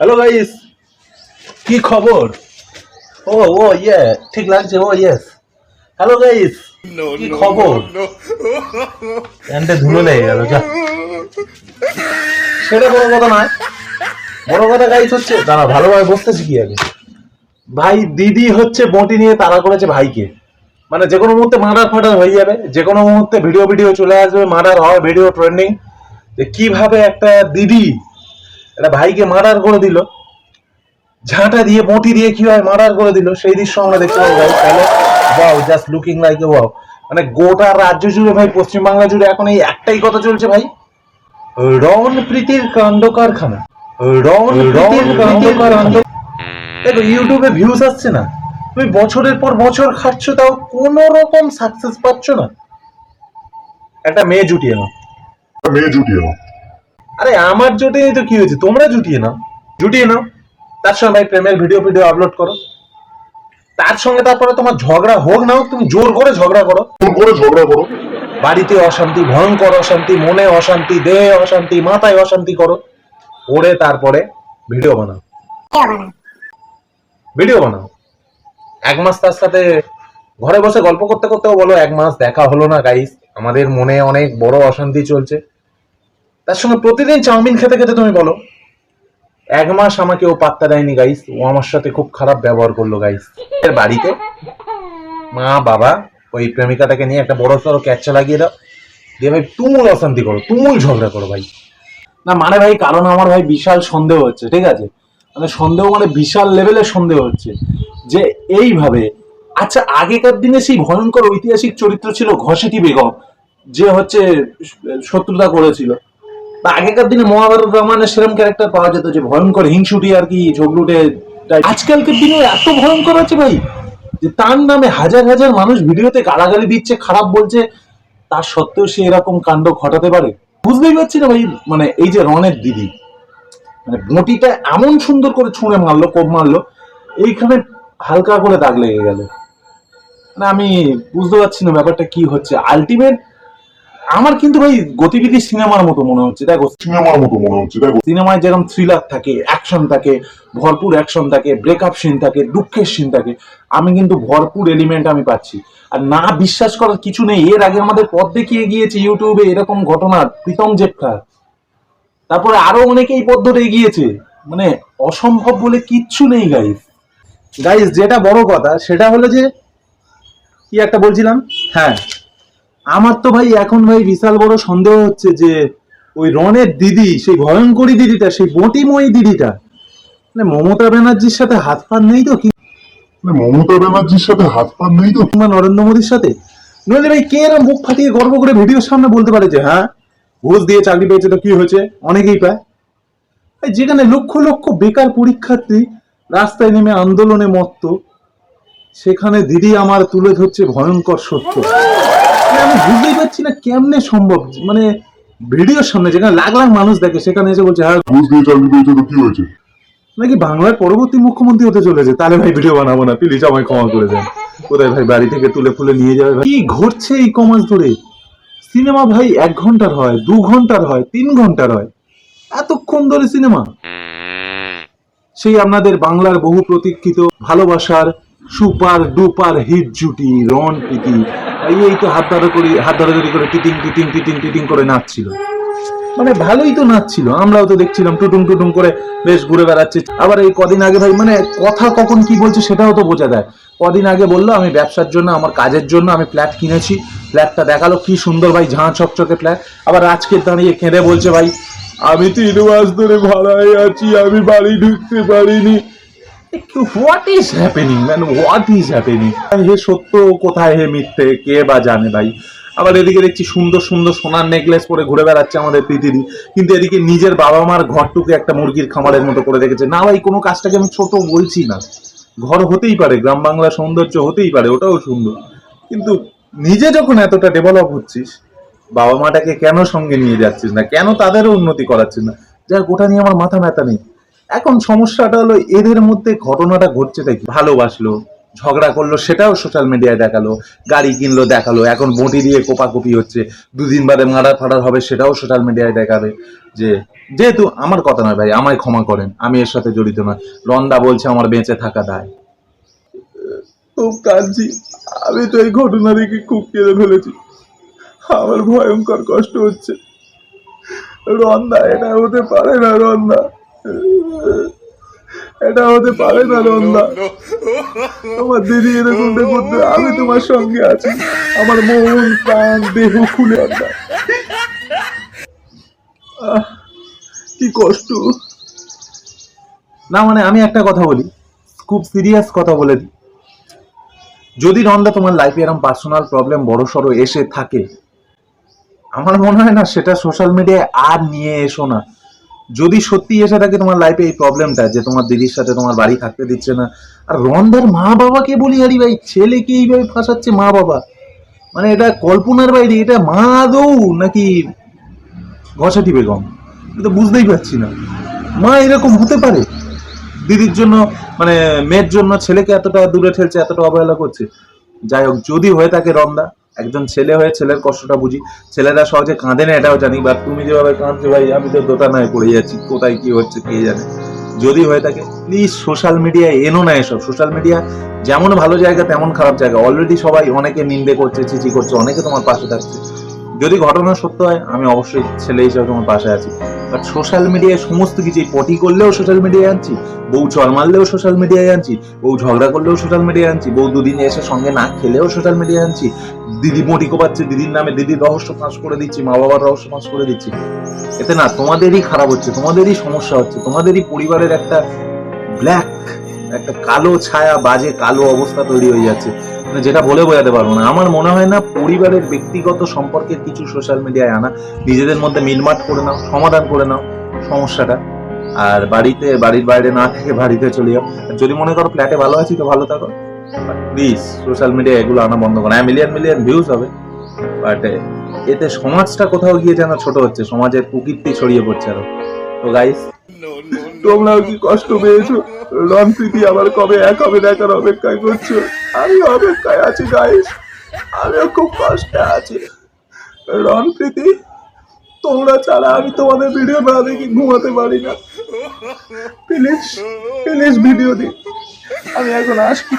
Hello guys, কি খবর? ও ও ইয়ে, ঠিক লাগছে। ও ইয়েস, হ্যালো গাইস, কি খবর? প্যান্টে ধুলো লেগে গেল। যা, সেটা বড় কথা নয়। বড় কথা গাইস হচ্ছে, দাঁড়া ভালোভাবে বসতেছি কি আগে। ভাই দিদি হচ্ছে বঁটি নিয়ে তাড়া করেছে ভাইকে। মানে যে কোনো মুহূর্তে মার্ডার ফার্ডার হয়ে যাবে, যে কোনো মুহূর্তে ভিডিও ভিডিও চলে আসবে, মার্ডার হয়, ভিডিও ট্রেন্ডিং। যে কিভাবে একটা দিদি একটা ভাইকে মার্ডার করে দিল, ঝাঁটা দিয়ে বঁটি দিয়ে কিভাবে মার্ডার করে দিল, সেই দৃশ্য আমরা দেখতে পাবো ভাই। তাহলে wow, just looking like a wow. মানে গোটা রাজ্য জুড়ে ভাই, পশ্চিমবাংলা জুড়ে এখন এই একটাই কথা চলছে ভাই, রণ প্রীতির কাণ্ড কারখানা। রণ প্রীতির কাণ্ড কারখানা। দেখো ইউটিউবে ভিউজ আসছে না, তুমি বছরের পর বছর খাচ্ছ, তাও কোন রকম সাকসেস পাচ্ছ না। একটা মেয়ে জুটিয়ে নাও। আরে আমার জুটিয়ে তো কি হয়েছে, তোমরা জুটিয়ে নাও, জুটিয়ে নাও। তার সঙ্গে ভাই প্রেমের ভিডিও ভিডিও আপলোড করো, তার সঙ্গে তারপরে তোমার ঝগড়া হোক না হোক, তুমি জোর করে ঝগড়া করো। বাড়িতে অশান্তি, ভয়ঙ্কর অশান্তি, মনে অশান্তি, দেহে অশান্তি, মাথায় অশান্তি করো, করে তারপরে ভিডিও বানাও। ভিডিও বানাও। এক মাস তার সাথে ঘরে বসে গল্প করতে করতেও বলো এক মাস দেখা হলো না গাইস, আমাদের মনে অনেক বড় অশান্তি চলছে। তার সঙ্গে প্রতিদিন চাউমিন খেতে খেতে তুমি বলো এক মাস আমাকে ও পাত্তা দেয়নি গাইস, ও আমার সাথে খুব খারাপ ব্যবহার করলো গাইস। এর বাড়িতে মা বাবা ওই প্রেমিকাটাকে নিয়ে একটা বড় সড়ো ক্যাচা লাগিয়ে দাও, দিয়ে ভাই তুমুল অশান্তি করো, তুমুল ঝগড়া করো ভাই। না মানে ভাই, কারণ আমার ভাই বিশাল সন্দেহ হচ্ছে, ঠিক আছে? মানে সন্দেহ মানে বিশাল লেভেলের সন্দেহ হচ্ছে যে এইভাবে, আচ্ছা আগেকার দিনে সেই ভয়ঙ্কর ঐতিহাসিক চরিত্র ছিল ঘসেটি বেগম, যে হচ্ছে শত্রুতা করেছিল, বা আগেকার দিনে মহাভারত রামায়ণের সেরকম ক্যারেক্টার পাওয়া যেত যে ভয়ঙ্কর হিংসুটি আর কি ঝগড়ুটে। আজকালকার দিনে এত ভয়ঙ্কর আছে ভাই যে তার নামে হাজার হাজার মানুষ ভিডিওতে গালাগালি দিচ্ছে, খারাপ বলছে, তার সত্ত্বেও সে এরকম কাণ্ড ঘটাতে পারে। বুঝতেই পারছি না ভাই। মানে এই যে রনের দিদি, মানে বঁটিটা এমন সুন্দর করে ছুঁড়ে মারলো, কোপ মারলো, এইখানে হালকা করে দাগ লেগে গেল। মানে আমি বুঝতে পারছি না ব্যাপারটা কি হচ্ছে। আলটিমেট আমার কিন্তু ভাই গতিবিধি সিনেমার মতো মনে হচ্ছে। দেখো সিনেমায় যেরকম থ্রিলার থাকে, অ্যাকশন থাকে, ভরপুর অ্যাকশন থাকে, ব্রেকআপ সিন থাকে, দুঃখের সিন থাকে, আমি কিন্তু ভরপুর এলিমেন্ট আমি পাচ্ছি। আর না বিশ্বাস করার কিছু নেই, এর আগে আমাদের পথ দেখিয়ে গিয়েছে ইউটিউবে এরকম ঘটনা, প্রীতম জেঠকা, তারপরে আরো অনেকেই পথ ধরে এগিয়েছে। মানে অসম্ভব বলে কিচ্ছু নেই গাইস। গাইস যেটা বড় কথা সেটা হলো যে, কি একটা বলছিলাম, হ্যাঁ, আমার তো ভাই এখন ভাই বিশাল বড় সন্দেহ হচ্ছে যে ওই রনের দিদি, সেই ভয়ঙ্করী দিদিটা, সেই বটিময়ী দিদিটা, মানে মমতা ব্যানার্জির সাথে হাত পান নেই তো? কি কিংবা নরেন্দ্র মোদীর সাথে? নইলে ভাই কে এরম মুখ ফাটিয়ে গর্ব করে ভিডিওর সামনে বলতে পারে যে হ্যাঁ ঘুষ দিয়ে চাকরি পেয়েছে, তো কি হয়েছে, অনেকেই পায়। যেখানে লক্ষ লক্ষ বেকার পরীক্ষার্থী রাস্তায় নেমে আন্দোলনে মত্ত, সেখানে দিদি আমার তুলে ধরছে ভয়ঙ্কর সত্য। আমি বুঝতেই পারছি না কেমনে সম্ভব। মানে ভিডিওর সামনে যেখানে লাখ লাখ মানুষ দেখে, সেখানে এসে বলছে হ্যাঁ ঘুষ দিয়ে চাকরি পেয়েছে, তো কি হয়েছে, নাকি বাংলার পরবর্তী মুখ্যমন্ত্রী হতে চলেছে, তাহলে ভাই ভিডিও বানাবো না, প্লিজ আমায় ক্ষমা করে দেন। কোথায় ভাই বাড়ি থেকে তুলে ফুলে নিয়ে যাবে? কি ঘটছে এই কমাস ধরে? সিনেমা ভাই 1 ঘন্টার হয়, 2 ঘন্টার হয়, 3 ঘন্টার হয়, এতক্ষণ ধরে সিনেমা। সেই আপনাদের বাংলার বহু প্রতীক্ষিত ভালোবাসার সুপার ডুপার হিট জুটি রন প্রীতি, এই তো হাত ধরাধরি করে টিটিং টিটিং টিটিং টিটিং করে নাচছিল। মানে ভালোই তো নাচছিল, আমরাও তো দেখছিলাম টুটুং টুটুং করে বেশ ঘুরে বেড়াচ্ছে। আবার এই কদিন আগে ভাই, মানে কথা কখন কি বলছে সেটাও তো বোঝা যায়। কদিন আগে বললো আমি ব্যবসার জন্য, আমার কাজের জন্য আমি ফ্ল্যাট কিনেছি, ফ্ল্যাটটা দেখালো কি সুন্দর ভাই, ঝাঁ চকচকে ফ্ল্যাট। আবার আজকে দাঁড়িয়ে কেঁদে বলছে ভাই আমি 3 মাস ধরে ভাড়ায় আছি, আমি বাড়ি ঢুকতে পারিনি। What is happening man, what is happening? হে সত্য কোথায়, হে মিথ্যে, কে বা জানে ভাই। আবার এদিকে দেখছি সুন্দর সুন্দর সোনার নেকলেস পরে ঘুরে বেড়াচ্ছে আমাদের পৃথিবী, কিন্তু এদিকে নিজের বাবা মার ঘরটুকে একটা মুরগির খামারের মতো করে রেখেছে। না ভাই, কোনো কাজটাকে আমি ছোট বলছি না, ঘর হতেই পারে, গ্রাম বাংলার সৌন্দর্য হতেই পারে, ওটাও সুন্দর, কিন্তু নিজে যখন এতটা ডেভেলপ হচ্ছিস, বাবা মাটাকে কেন সঙ্গে নিয়ে যাচ্ছিস না, কেন তাদেরও উন্নতি করাচ্ছিস না? যার গোটা নিয়ে আমার মাথা ব্যথা নেই। এখন সমস্যাটা হলো এদের মধ্যে ঘটনাটা ঘটছে, তাই ভালোবাসলো, ঝগড়া করলো সেটাও সোশ্যাল মিডিয়ায় দেখালো, গাড়ি কিনলো দেখালো, এখন বঁটি দিয়ে কোপাকুপি হচ্ছে, দুদিন বাদে মারার ফাড়ার হবে সেটাও সোশ্যাল মিডিয়ায় দেখাবে। যে যেহেতু আমার কথা নয় ভাই, আমায় ক্ষমা করেন, আমি এর সাথে জড়িত নয়, রন্দা বলছে আমার বেঁচে থাকা দায়। খুব কাঁদছি, আমি তো এই ঘটনা দেখে খুব কেঁদে ফেলেছি, আমার ভয়ঙ্কর কষ্ট হচ্ছে। রন্দা, এটা হতে পারে না রন্দা, এটা হতে পারে না রন্দা। তোমার দিদি এরকমটা করতে, আমি তোমার সঙ্গে আছি, আমার মন প্রাণ দেহ খুলে। রন্দা, কি কষ্ট। না মানে আমি একটা কথা বলি, খুব সিরিয়াস কথা বলে দিই, যদি রন্দা তোমার লাইফে এরকম পার্সোনাল প্রবলেম বড় সড়ো এসে থাকে, আমার মনে হয় না সেটা সোশ্যাল মিডিয়ায় আর নিয়ে এসো না। যদি সত্যি এসে থাকে তোমার লাইফে এই প্রবলেমটা, যে তোমার দিদির সাথে তোমার বাড়ি থাকতে দিচ্ছে না, আর রন্দার মা বাবাকে বলি আরে ভাই, ছেলেকে এইভাবে ফাঁসাচ্ছে মা বাবা, মানে এটা কল্পনার বাইরে। এটা মা আদৌ নাকি ঘষাটি বেগম, এটা তো বুঝতেই পারছি না। মা এরকম হতে পারে দিদির জন্য, মানে মেয়ের জন্য ছেলেকে এতটা দূরে ঠেলছে, এতটা অবহেলা করছে। যাই হোক, যদি হয়ে থাকে রন্দা, একজন ছেলে হয়ে ছেলের কষ্টটা বুঝি, ছেলেরা সহজে কাঁদে না এটাও জানি, বা তুমি যেভাবে কাঁদছো ভাই, আমি তো দোটানায় পড়ে যাচ্ছি, কোথায় কি হচ্ছে কে জানে। যদি হয়ে থাকে প্লিজ সোশ্যাল মিডিয়ায় এনো না এসব। সোশ্যাল মিডিয়া যেমন ভালো জায়গা তেমন খারাপ জায়গা, অলরেডি সবাই অনেকে নিন্দে করছে, চিচি করছে, অনেকে তোমার পাশে থাকছে। যদি ঘটনা সত্য হয় আমি অবশ্যই ছেলে হিসেবে তোমার পাশে আছি, বাট সোশ্যাল মিডিয়ায় সমস্ত কিছু, পটি করলেও সোশ্যাল মিডিয়ায় আনছি, বউ চর মারলেও সোশ্যাল মিডিয়ায় আনছি, বউ ঝগড়া করলেও সোশ্যাল মিডিয়ায় আনছি, বউ দুদিন এসে সঙ্গে না খেলেও সোশ্যাল মিডিয়ায় আনছি, দিদি মটি কোপাচ্ছে, দিদির নামে দিদির রহস্য ফাঁস করে দিচ্ছি, মা বাবার রহস্য ফাঁস করে দিচ্ছি। এতে না তোমাদেরই খারাপ হচ্ছে, তোমাদেরই সমস্যা হচ্ছে, তোমাদেরই পরিবারের একটা ব্ল্যাক, একটা কালো ছায়া, বাজে কালো অবস্থা তৈরি হয়ে যাচ্ছে, মানে যেটা বলে বোঝাতে পারবো না। আমার মনে হয় না পরিবারের ব্যক্তিগত সম্পর্কের কিছু সোশ্যাল মিডিয়ায় আনা, নিজেদের মধ্যে মিলমাট করে নাও, সমাধান করে নাও সমস্যাটা, আর বাড়ির বাইরে না থেকে বাড়িতে চলে যাও। যদি মনে করো ফ্ল্যাটে ভালো আছি তো ভালো থাকো, প্লিজ সোশ্যাল মিডিয়া এগুলো আনা বন্ধ করো। হ্যাঁ, মিলিয়ন মিলিয়ন ভিউজ হবে, বাট এতে সমাজটা কোথাও গিয়ে যেন ছোট হচ্ছে, সমাজের কুকীর্তি ছড়িয়ে পড়ছে আরো। তো গাইস, তোমরাও কি কষ্ট পেয়েছো? রন প্রীতি আবার কবে এক হবে দেখার অপেক্ষায় করছো? আমি অপেক্ষায় আছি গাইস, আমিও খুব কষ্টে আছি। রন প্রীতি, তোমরা ছাড়া আমি তোমাদের ভিডিও না দেখে ঘুমাতে পারি না। প্লিজ প্লিজ ভিডিও দিন, আমি এখন আসি।